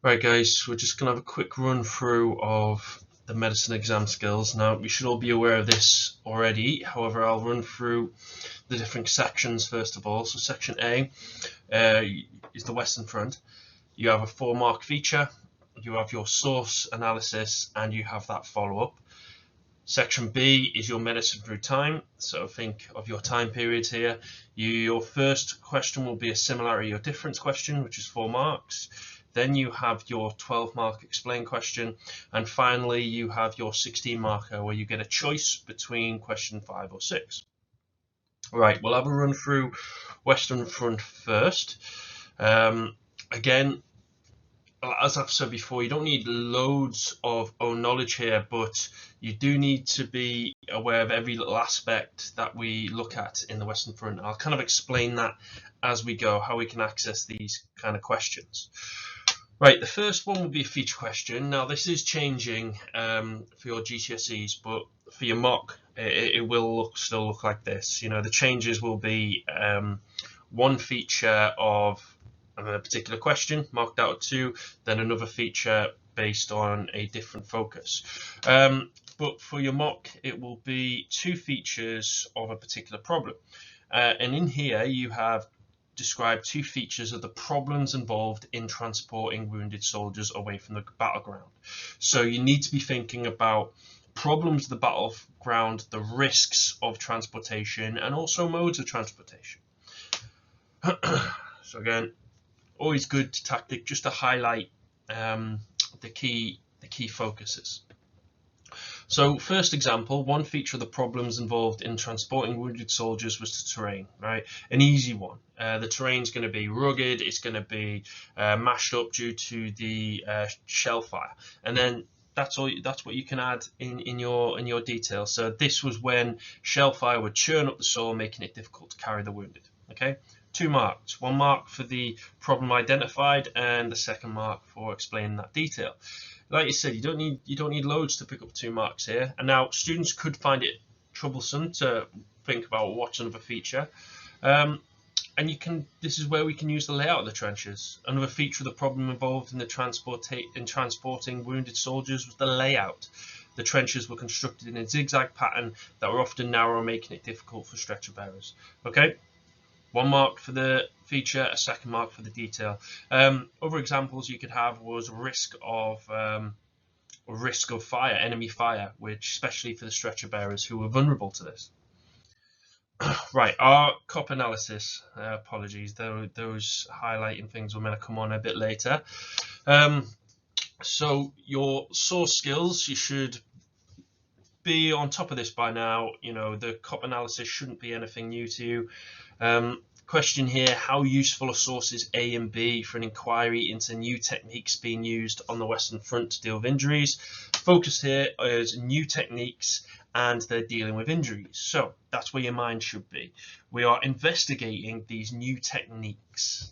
Right, guys, we're just going to have a quick run through of the medicine exam skills. Now, we should all be aware of this already. However, I'll run through the different sections first of all. So section A is the Western Front. You have a 4-mark feature, you have your source analysis, and you have that follow-up. Section B is your medicine through time. So think of your time periods here. Your first question will be a similarity or difference question, which is 4 marks. Then you have your 12-mark explain question. And finally, you have your 16-marker where you get a choice between question 5 or 6. Right, we'll have a run through Western Front first. Again, as I've said before, you don't need loads of own knowledge here, but you do need to be aware of every little aspect that we look at in the Western Front. I'll kind of explain that as we go, how we can access these kind of questions. Right, the first one will be a feature question. Now, this is changing for your GCSEs, but for your mock, it will still look like this. You know, the changes will be one feature of a particular question marked out of 2, then another feature based on a different focus. But for your mock, it will be 2 features of a particular problem. And in here, you have described 2 features of the problems involved in transporting wounded soldiers away from the battleground. So you need to be thinking about problems of the battleground, the risks of transportation, and also modes of transportation. So again, always good tactic just to highlight the key focuses. So first example, one feature of the problems involved in transporting wounded soldiers was the terrain, right? An easy one. The terrain's going to be rugged, it's going to be mashed up due to the shell fire. And then that's what you can add in your detail. So this was when shell fire would churn up the soil, making it difficult to carry the wounded. Okay, 2 marks. 1 mark for the problem identified, and the 2nd mark for explaining that detail. Like you said, you don't need loads to pick up 2 marks here. And now students could find it troublesome to think about what's another feature. And this is where we can use the layout of the trenches. Another feature of the problem involved in transporting wounded soldiers was the layout. The trenches were constructed in a zigzag pattern that were often narrow, making it difficult for stretcher bearers. Okay, 1 mark for the feature, a 2nd mark for the detail. Other examples you could have was risk of fire, enemy fire, which especially for the stretcher bearers who were vulnerable to this. Right, our COP analysis. Apologies, those highlighting things were meant to come on a bit later. So your source skills, you should be on top of this by now. You know, the COP analysis shouldn't be anything new to you. Question here, how useful are sources A and B for an inquiry into new techniques being used on the Western Front to deal with injuries? Focus here is new techniques and they're dealing with injuries. So that's where your mind should be. We are investigating these new techniques.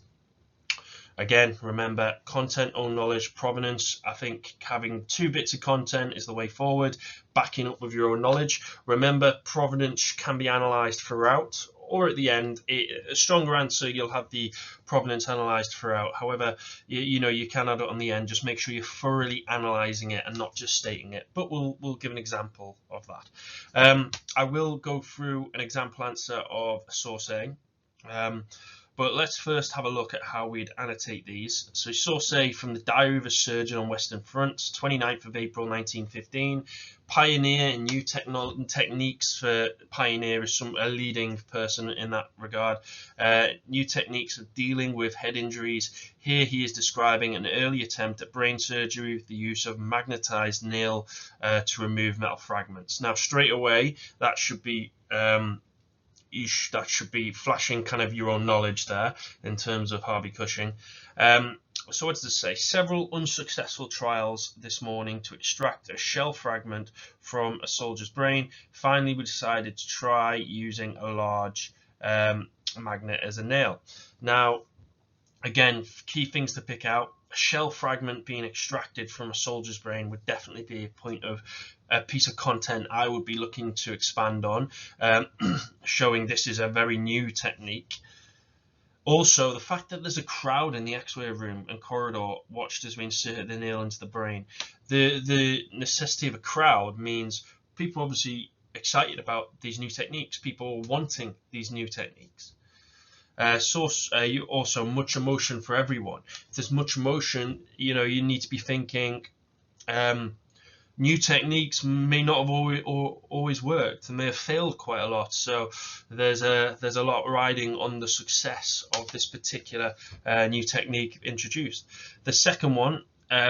Again, remember, content, own knowledge, provenance. I think having 2 bits of content is the way forward, backing up with your own knowledge. Remember, provenance can be analysed throughout, or at the end, a stronger answer, you'll have the provenance analysed throughout. However, you can add it on the end. Just make sure you're thoroughly analysing it and not just stating it. But we'll give an example of that. I will go through an example answer of source A. But let's first have a look at how we'd annotate these. So source A from the Diary of a Surgeon on Western Front, 29th of April 1915. Pioneer in new techniques. For Pioneer is a leading person in that regard. New techniques of dealing with head injuries. Here he is describing an early attempt at brain surgery with the use of magnetized nail to remove metal fragments. Now straight away that should be flashing kind of your own knowledge there in terms of Harvey Cushing. So what does this say? Several unsuccessful trials this morning to extract a shell fragment from a soldier's brain. Finally, we decided to try using a large magnet as a nail. Now, again, key things to pick out. A shell fragment being extracted from a soldier's brain would definitely be a piece of content I would be looking to expand on, showing this is a very new technique. Also, the fact that there's a crowd in the X-ray room and corridor watched as we inserted the nail into the brain. The necessity of a crowd means people obviously excited about these new techniques, people wanting these new techniques. You also much emotion for everyone. If there's much emotion, you need to be thinking new techniques may not have always worked and may have failed quite a lot. So there's a lot riding on the success of this particular new technique introduced. The second one,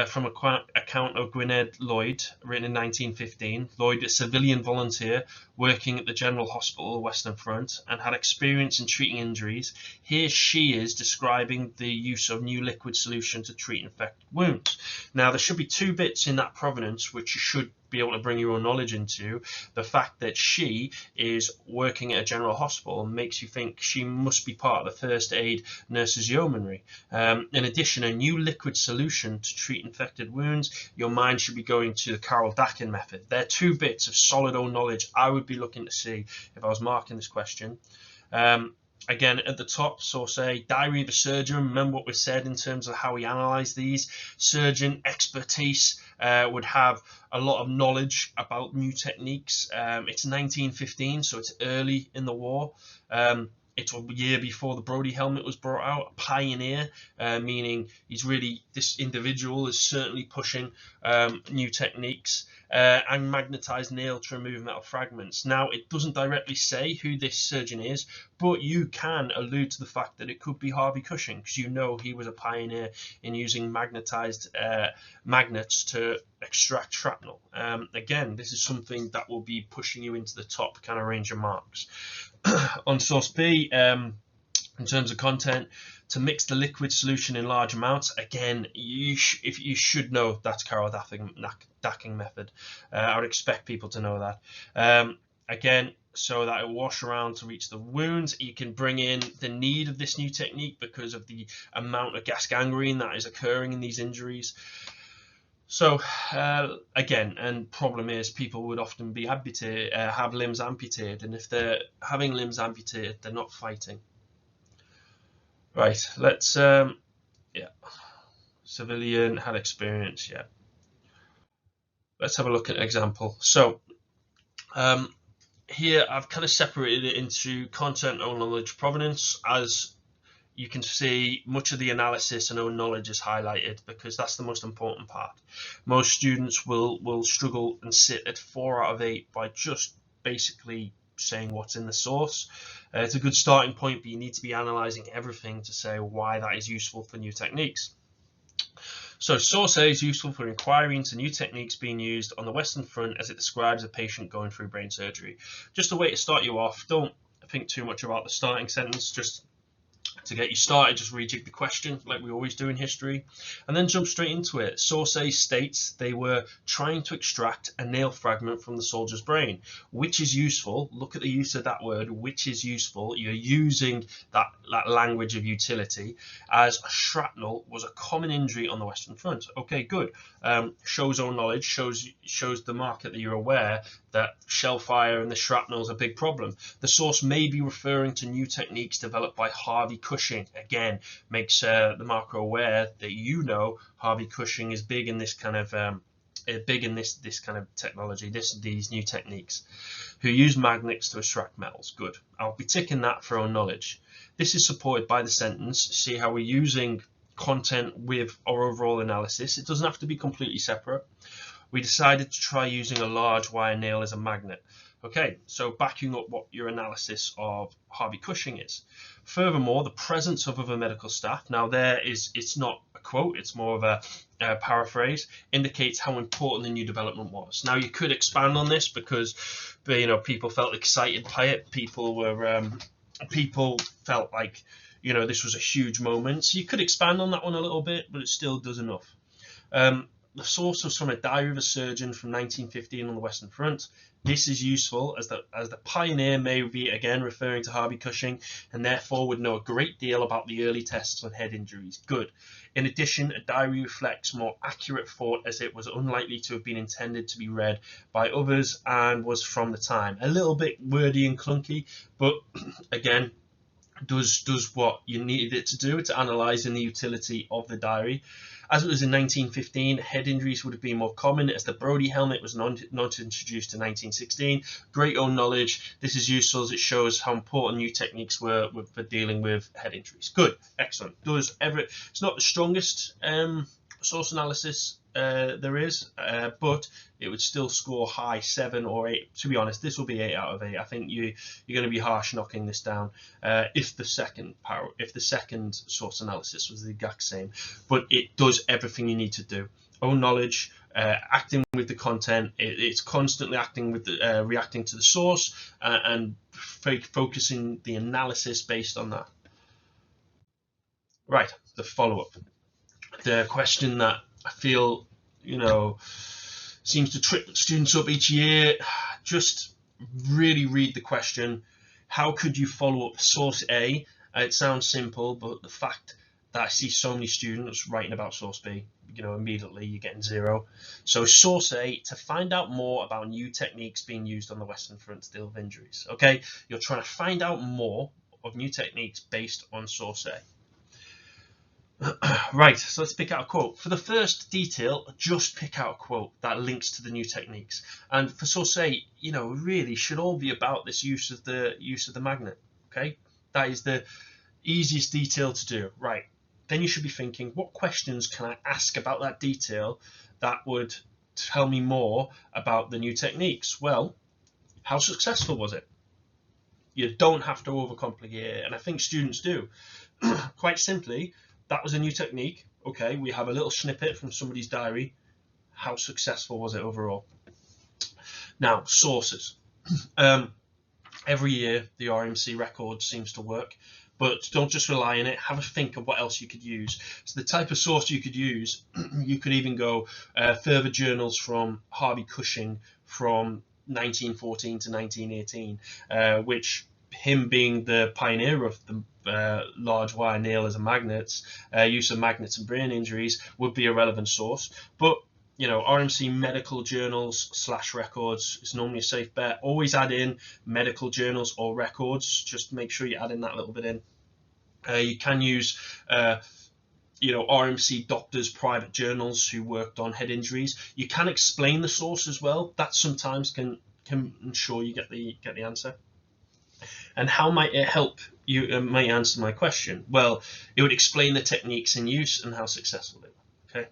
from account of Gwynedd Lloyd, written in 1915. Lloyd, a civilian volunteer working at the General Hospital Western Front and had experience in treating injuries. Here she is describing the use of new liquid solution to treat infected wounds. Now, there should be two bits in that provenance which you should be able to bring your own knowledge into. The fact that she is working at a general hospital makes you think she must be part of the first aid nurses yeomanry. In addition, a new liquid solution to treat infected wounds, your mind should be going to the Carol Dakin method. They're two bits of solid own knowledge I would be looking to see if I was marking this question. Again, at the top, source A, diary of a surgeon. Remember what we said in terms of how we analyse these. Surgeon expertise would have a lot of knowledge about new techniques. It's 1915, so it's early in the war. It's a year before the Brodie helmet was brought out. A pioneer, meaning this individual is certainly pushing new techniques. And magnetised nail to remove metal fragments. Now, it doesn't directly say who this surgeon is, but you can allude to the fact that it could be Harvey Cushing, because he was a pioneer in using magnetised magnets to extract shrapnel. Again, this is something that will be pushing you into the top kind of range of marks. On source B, in terms of content, to mix the liquid solution in large amounts. Again, you should know that's Carol Dakin method. I would expect people to know that. Again, so that it will wash around to reach the wounds. You can bring in the need of this new technique because of the amount of gas gangrene that is occurring in these injuries. So again, and problem is people would often be have limbs amputated, and if they're having limbs amputated, they're not fighting. Right, let's, civilian had experience, yeah. Let's have a look at an example. So here I've kind of separated it into content, own knowledge, provenance. As you can see, much of the analysis and own knowledge is highlighted because that's the most important part. Most students will struggle and sit at 4 out of 8 by just basically saying what's in the source. It's a good starting point, but you need to be analysing everything to say why that is useful for new techniques. So source A is useful for inquiry into new techniques being used on the Western Front as it describes a patient going through brain surgery. Just a way to start you off. Don't think too much about the starting sentence. Just to get you started, just rejig the question like we always do in history, and then jump straight into it. Source A states they were trying to extract a nail fragment from the soldier's brain, which is useful. Look at the use of that word, which is useful. You're using that language of utility, as shrapnel was a common injury on the Western Front. Okay, good. Shows own knowledge, shows the market that you're aware that shell fire and the shrapnel is a big problem. The source may be referring to new techniques developed by Harvey Cushing. Again, makes the marker aware that Harvey Cushing is big in this kind of this kind of technology, these new techniques, who use magnets to extract metals. Good. I'll be ticking that for own knowledge. This is supported by the sentence. See how we're using content with our overall analysis. It doesn't have to be completely separate. We decided to try using a large wire nail as a magnet. Okay, so backing up what your analysis of Harvey Cushing is. Furthermore, the presence of other medical staff, now it's not a quote, it's more of a paraphrase, indicates how important the new development was. Now you could expand on this because people felt excited by it. People felt like this was a huge moment. So you could expand on that one a little bit, but it still does enough. The source was from a diary of a surgeon from 1915 on the Western Front. This is useful as the pioneer may be again referring to Harvey Cushing and therefore would know a great deal about the early tests on head injuries. Good. In addition, a diary reflects more accurate thought as it was unlikely to have been intended to be read by others and was from the time. A little bit wordy and clunky, but again, does what you needed it to do. It's analysing the utility of the diary. As it was in 1915, head injuries would have been more common as the Brodie helmet was not introduced in 1916. Great own knowledge. This is useful as it shows how important new techniques were for dealing with head injuries. Good, excellent. It's not the strongest source analysis there is, but it would still score high 7 or 8. To be honest, this will be 8 out of 8. I think you're going to be harsh knocking this down if the second source analysis was the exact same. But it does everything you need to do. Own knowledge, acting with the content. It's constantly acting with reacting to the source and focusing the analysis based on that. Right, the follow-up. The question that I feel, seems to trip students up each year. Just really read the question. How could you follow up source A? It sounds simple, but the fact that I see so many students writing about source B, immediately you're getting 0. So source A, to find out more about new techniques being used on the Western Front to deal with injuries. Okay, you're trying to find out more of new techniques based on source A. Right, so let's pick out a quote. For the first detail, just pick out a quote that links to the new techniques. And for source A, really should all be about this use of the magnet. Okay, that is the easiest detail to do. Right, then you should be thinking, what questions can I ask about that detail that would tell me more about the new techniques? Well, how successful was it? You don't have to overcomplicate it, and I think students do. Quite simply, that was a new technique. Okay, we have a little snippet from somebody's diary. How successful was it overall? Now, sources. Every year, the RMC record seems to work, but don't just rely on it. Have a think of what else you could use. So the type of source you could use, you could even go further journals from Harvey Cushing from 1914 to 1918, which him being the pioneer of the large wire nail as a magnet, use of magnets in brain injuries would be a relevant source. But RMC medical journals / records is normally a safe bet. Always add in medical journals or records. Just make sure you add in that little bit in. You can use RMC doctors' private journals who worked on head injuries. You can explain the source as well. That sometimes can ensure you get the answer. And how might it help you? Might answer my question. Well, it would explain the techniques in use and how successful they were. Okay,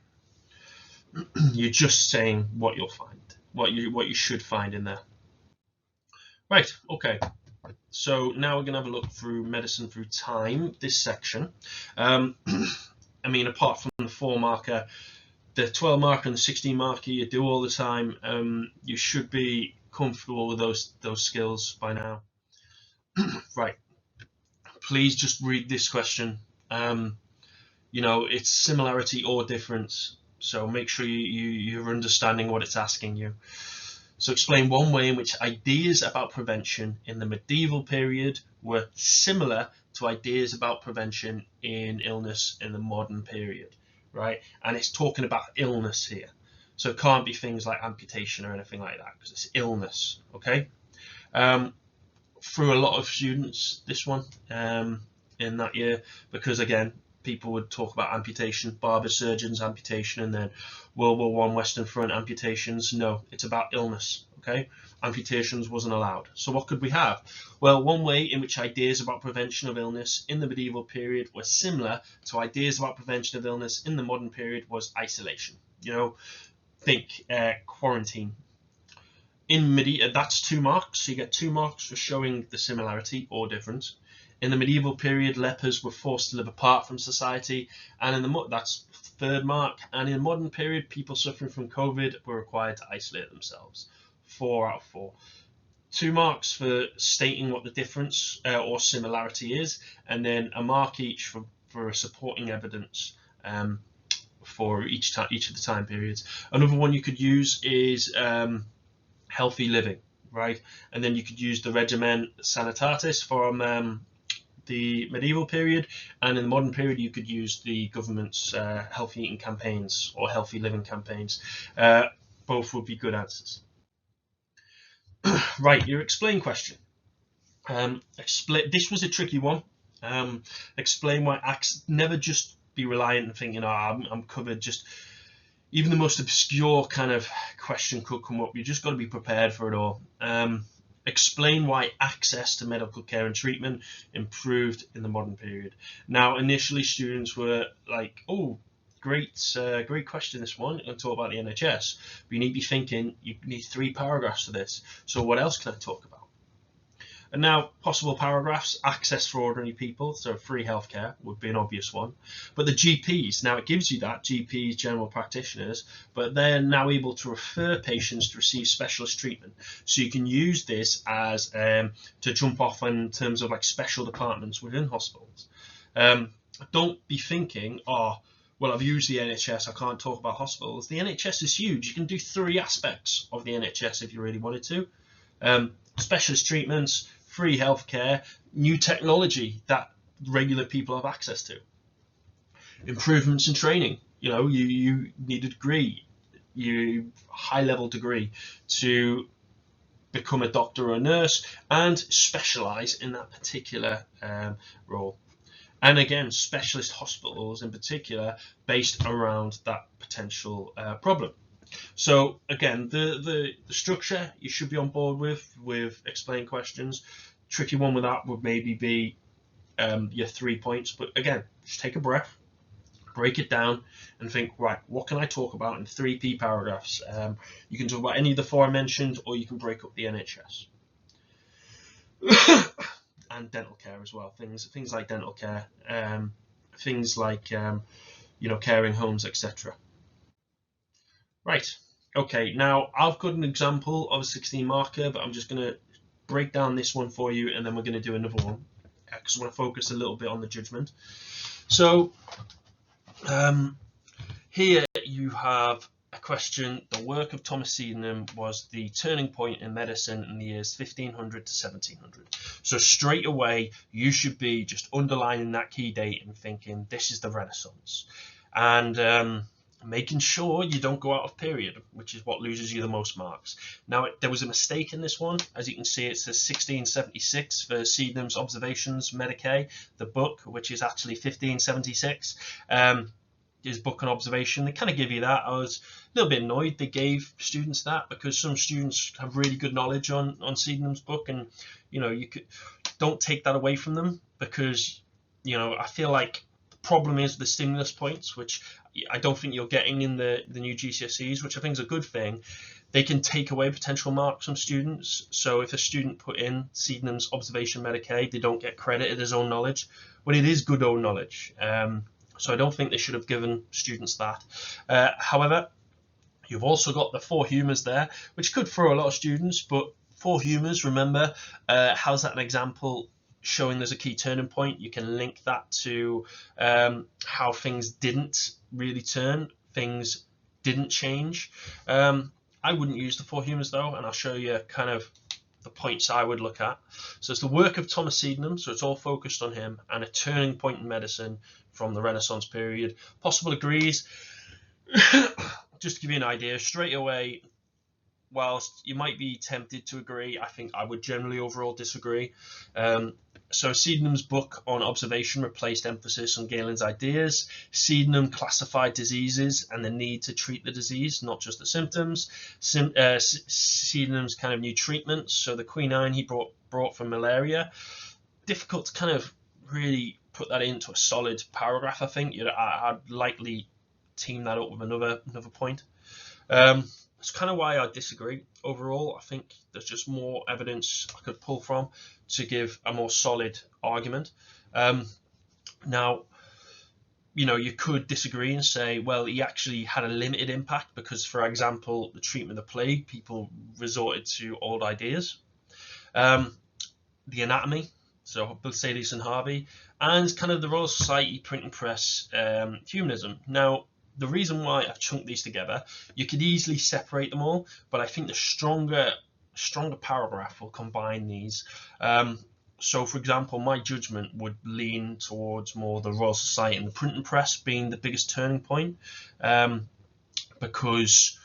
you're just saying what you'll find, what you should find in there. Right. Okay. So now we're going to have a look through medicine through time. This section. I mean, apart from the 4 marker, the 12 marker and the 16 marker you do all the time. You should be comfortable with those skills by now. Right, please just read this question. It's similarity or difference, so make sure you're understanding what it's asking you. So explain one way in which ideas about prevention in the medieval period were similar to ideas about prevention in illness in the modern period, right? And it's talking about illness here, so it can't be things like amputation or anything like that because it's illness. Okay. Through a lot of students this one in that year, because again, people would talk about amputation, barber surgeons amputation, and then World War I Western Front amputations. No, it's about illness. Okay, amputations wasn't allowed. So what could we have? Well, one way in which ideas about prevention of illness in the medieval period were similar to ideas about prevention of illness in the modern period was isolation. Think quarantine. In medieval, that's 2 marks. So you get 2 marks for showing the similarity or difference. In the medieval period, lepers were forced to live apart from society, and that's 3rd mark. And in the modern period, people suffering from COVID were required to isolate themselves. 4 out of 4. 2 marks for stating what the difference or similarity is, and then a mark each for supporting evidence for each of the time periods. Another one you could use is healthy living, right? And then you could use the Regimen Sanitatis from the medieval period, and in the modern period you could use the government's healthy eating campaigns or healthy living campaigns. Both would be good answers. Right, your explain question. This was a tricky one. Explain why never just be reliant and thinking, oh, I'm covered. Just even the most obscure kind of question could come up. You just got to be prepared for it all. Explain why access to medical care and treatment improved in the modern period. Now, initially, students were like, "Oh, great question. This one. I'm going to talk about the NHS." But you need to be thinking, you need 3 paragraphs for this. So, what else can I talk about? And now, possible paragraphs: access for ordinary people, so free healthcare would be an obvious one. But the GPs, now it gives you that, GPs, general practitioners, but they're now able to refer patients to receive specialist treatment. So you can use this as to jump off in terms of like special departments within hospitals. Don't be thinking, oh, well, I've used the NHS, I can't talk about hospitals. The NHS is huge. You can do 3 aspects of the NHS if you really wanted to. Specialist treatments, free healthcare, new technology that regular people have access to. Improvements in training. You know, you need a degree, high level degree to become a doctor or a nurse and specialize in that particular role. And again, specialist hospitals in particular based around that potential problem. So again, the structure you should be on board with explain questions. Tricky one with that would maybe be your 3 points, but again, just take a breath, break it down, and think, right, what can I talk about in 3 paragraphs? You can talk about any of the 4 I mentioned, or you can break up the NHS. And dental care as well. Things like dental care, things like caring homes, etc. Right. Okay. Now I've got an example of a 16 marker, but I'm just going to break down this one for you, and then we're going to do another one because I want to focus a little bit on the judgment. So here you have a question. The work of Thomas Sydenham was the turning point in medicine in the years 1500 to 1700. So straight away, you should be just underlining that key date and thinking this is the Renaissance, and making sure you don't go out of period, which is what loses you the most marks. Now, there was a mistake in this one. As you can see, it says 1676 for Sydenham's Observations Medicae, the book, which is actually 1576. His book on observation. They kind of give you that. I was a little bit annoyed they gave students that, because some students have really good knowledge on Sydenham's book, and don't take that away from them, because I feel like the problem is the stimulus points, which I don't think you're getting in the new GCSEs, which I think is a good thing. They can take away potential marks from students. So if a student put in Sydenham's Observation Medicae, they don't get credit as own knowledge, when it is good own knowledge. So I don't think they should have given students that. However, you've also got the 4 humours there, which could throw a lot of students, but 4 humours, remember, how's that an example showing there's a key turning point? You can link that to how things didn't really turn, things didn't change. I wouldn't use the 4 humours though, and I'll show you kind of the points I would look at. So it's the work of Thomas Sydenham, so it's all focused on him, and a turning point in medicine from the Renaissance period. Possible agrees. Just to give you an idea, straight away, whilst you might be tempted to agree, I think I would generally overall disagree. So Sydenham's book on observation replaced emphasis on Galen's ideas. Sydenham classified diseases and the need to treat the disease, not just the symptoms. Sydenham's kind of new treatments, so the quinine he brought from malaria. Difficult to kind of really put that into a solid paragraph, I think. I'd likely team that up with another point. That's kind of why I disagree. Overall, I think there's just more evidence I could pull from to give a more solid argument. Now, you could disagree and say, well, he actually had a limited impact because, for example, the treatment of the plague, people resorted to old ideas. The anatomy, so Berzelius and Harvey, and kind of the Royal Society printing press humanism. Now, the reason why I've chunked these together, you could easily separate them all, but I think the stronger paragraph will combine these. So, for example, my judgment would lean towards more the Royal Society and the printing press being the biggest turning point, because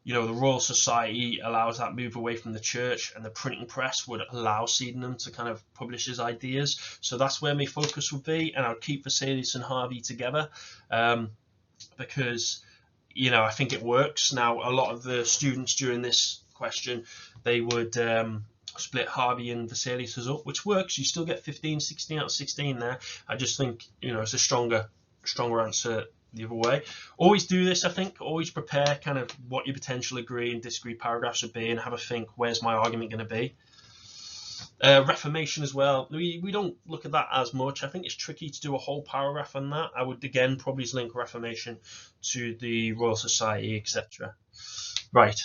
the Royal Society allows that move away from the church, and the printing press would allow Sydenham to kind of publish his ideas. So that's where my focus would be, and I'll keep Vesalius and Harvey together, because I think it works. Now, a lot of the students during this question, they would split Harvey and Vesalius up, which works. You still get 15, 16 out of 16 there. I just think it's a stronger answer the other way. Always do this, I think. Always prepare kind of what your potential agree and disagree paragraphs would be, and have a think, where's my argument going to be? Reformation as well. We don't look at that as much. I think it's tricky to do a whole paragraph on that. I would again probably link Reformation to the Royal Society, etc. Right.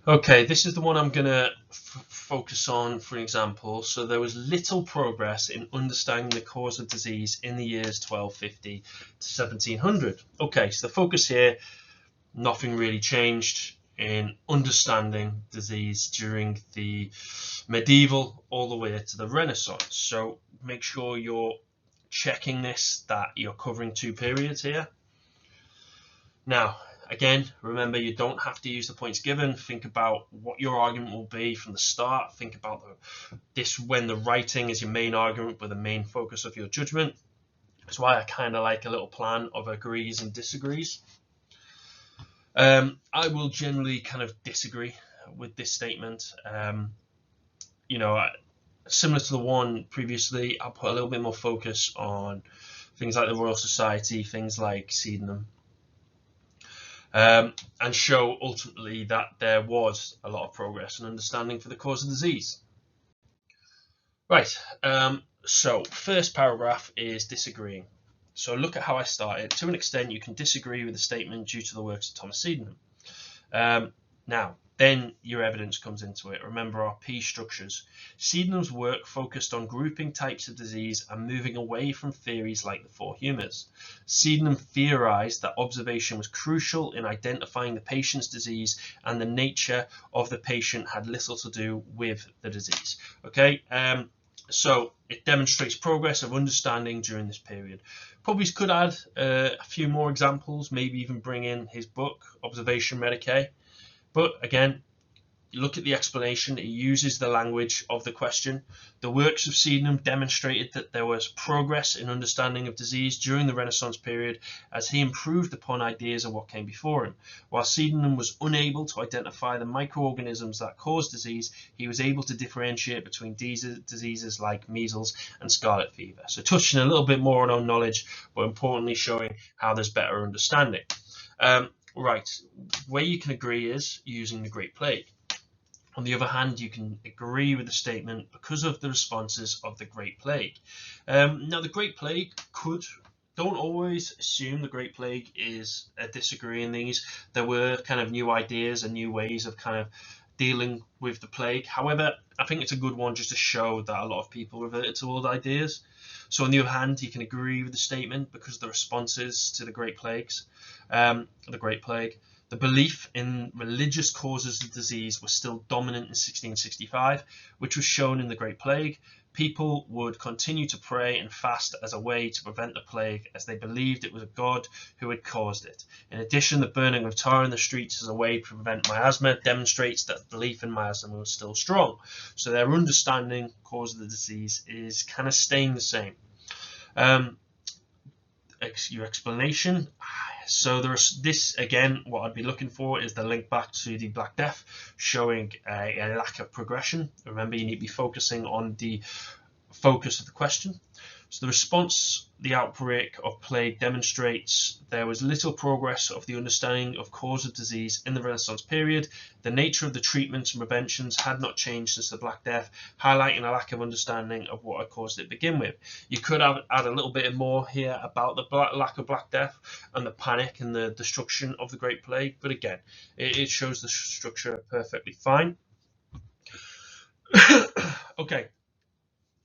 Okay, this is the one I'm going to focus on, for example. So there was little progress in understanding the cause of disease in the years 1250 to 1700. Okay, so the focus here, nothing really changed in understanding disease during the medieval all the way to the Renaissance. So make sure you're checking this, that you're covering 2 periods here. Now, again, remember, you don't have to use the points given. Think about what your argument will be from the start. Think about this when the writing is your main argument, with the main focus of your judgment. That's why I kind of like a little plan of agrees and disagrees. I will generally kind of disagree with this statement. Similar to the one previously, I'll put a little bit more focus on things like the Royal Society, things like Sydenham, and show ultimately that there was a lot of progress and understanding for the cause of disease. Right, so first paragraph is disagreeing. So look at how I started. To an extent, you can disagree with the statement due to the works of Thomas Sydenham. Now, then your evidence comes into it. Remember our P structures. Sydenham's work focused on grouping types of disease and moving away from theories like the 4 humours. Sydenham theorized that observation was crucial in identifying the patient's disease, and the nature of the patient had little to do with the disease. Okay, so it demonstrates progress of understanding during this period. Probably could add a few more examples, maybe even bring in his book, Observation Medicae. But again, look at the explanation. It uses the language of the question. The works of Sydenham demonstrated that there was progress in understanding of disease during the Renaissance period, as he improved upon ideas of what came before him. While Sydenham was unable to identify the microorganisms that cause disease, he was able to differentiate between diseases like measles and scarlet fever. So touching a little bit more on our knowledge, but importantly showing how there's better understanding. Right, where you can agree is using the Great Plague. On the other hand, you can agree with the statement because of the responses of the Great Plague. Now, the Great Plague don't always assume the Great Plague is a disagree in these. There were kind of new ideas and new ways of kind of dealing with the plague. However, I think it's a good one just to show that a lot of people reverted to old ideas. So on the other hand, you can agree with the statement because of the responses to the Great Plagues, the Great Plague. The belief in religious causes of disease was still dominant in 1665, which was shown in the Great Plague. People would continue to pray and fast as a way to prevent the plague, as they believed it was a god who had caused it. In addition, the burning of tar in the streets as a way to prevent miasma demonstrates that belief in miasma was still strong. So their understanding cause of the disease is kind of staying the same. Your explanation. So there's this again. What I'd be looking for is the link back to the Black Death, showing a lack of progression. Remember, you need to be focusing on the focus of the question. So the response, the outbreak of plague demonstrates there was little progress of the understanding of cause of disease in the Renaissance period. The nature of the treatments and preventions had not changed since the Black Death, highlighting a lack of understanding of what had caused it to begin with. You could add a little bit more here about the lack of Black Death and the panic and the destruction of the Great Plague, but again, it shows the structure perfectly fine. Okay.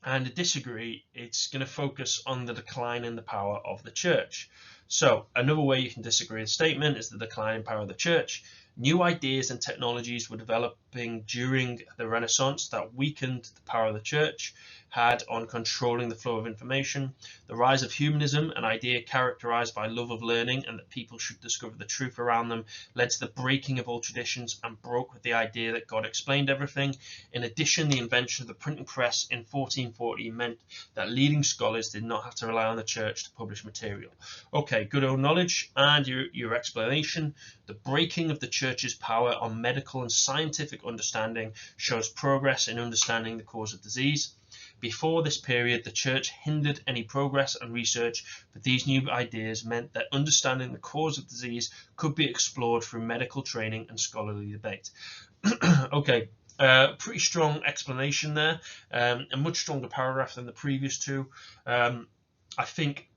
And to disagree, it's going to focus on the decline in the power of the church. So another way you can disagree with the statement is the declining power of the church. New ideas and technologies were developing during the Renaissance that weakened the power the church had on controlling the flow of information. The rise of humanism, an idea characterized by love of learning and that people should discover the truth around them, led to the breaking of all traditions and broke with the idea that God explained everything. In addition, the invention of the printing press in 1440 meant that leading scholars did not have to rely on the church to publish material. Okay, good old knowledge and your explanation. The breaking of the church's power on medical and scientific understanding shows progress in understanding the cause of disease. Before this period, the church hindered any progress and research, but these new ideas meant that understanding the cause of disease could be explored through medical training and scholarly debate. Okay, pretty strong explanation there, a much stronger paragraph than the previous two. I think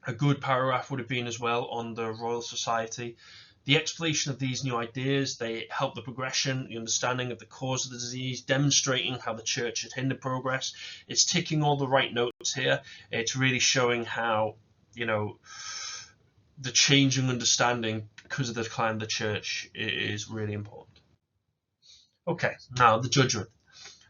a good paragraph would have been as well on the Royal Society. The explanation of these new ideas, they help the progression, the understanding of the cause of the disease, demonstrating how the church had hindered progress. It's ticking all the right notes here. It's really showing how, the changing understanding because of the decline of the church is really important. Okay, now the judgment.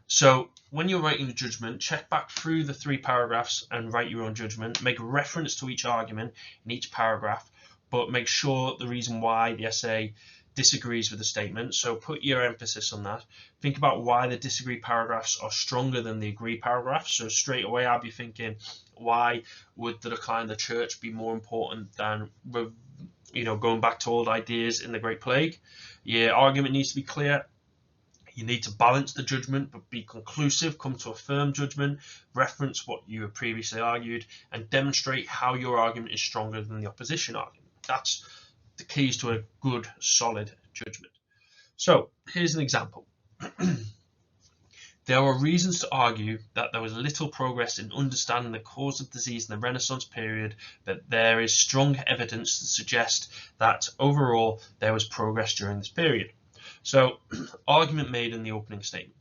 So when you're writing the judgment, check back through the 3 paragraphs and write your own judgment. Make a reference to each argument in each paragraph, but make sure the reason why the essay disagrees with the statement. So put your emphasis on that. Think about why the disagree paragraphs are stronger than the agree paragraphs. So straight away, I'll be thinking, why would the decline of the church be more important than going back to old ideas in the Great Plague? Your argument needs to be clear. You need to balance the judgment, but be conclusive, come to a firm judgment, reference what you have previously argued, and demonstrate how your argument is stronger than the opposition argument. That's the keys to a good, solid judgment. So here's an example. There are reasons to argue that there was little progress in understanding the cause of disease in the Renaissance period, but there is strong evidence to suggest that overall there was progress during this period. So, argument made in the opening statement.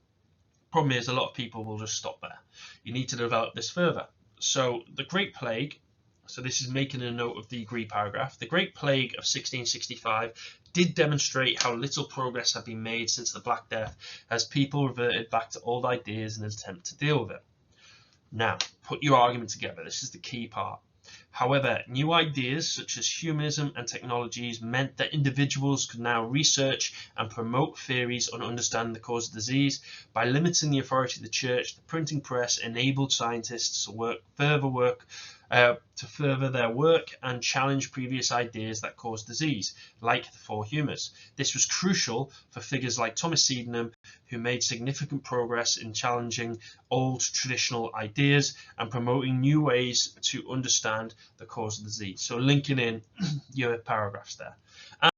Problem is, a lot of people will just stop there. You need to develop this further. So, the Great Plague, so this is making a note of the agree paragraph. The Great Plague of 1665 did demonstrate how little progress had been made since the Black Death, as people reverted back to old ideas in an attempt to deal with it. Now, put your argument together. This is the key part. However, new ideas such as humanism and technologies meant that individuals could now research and promote theories on understanding the cause of disease. By limiting the authority of the church, the printing press enabled scientists to further their work and challenge previous ideas that cause disease, like the 4 humours. This was crucial for figures like Thomas Sydenham, who made significant progress in challenging old traditional ideas and promoting new ways to understand the cause of disease. So linking in your paragraphs there.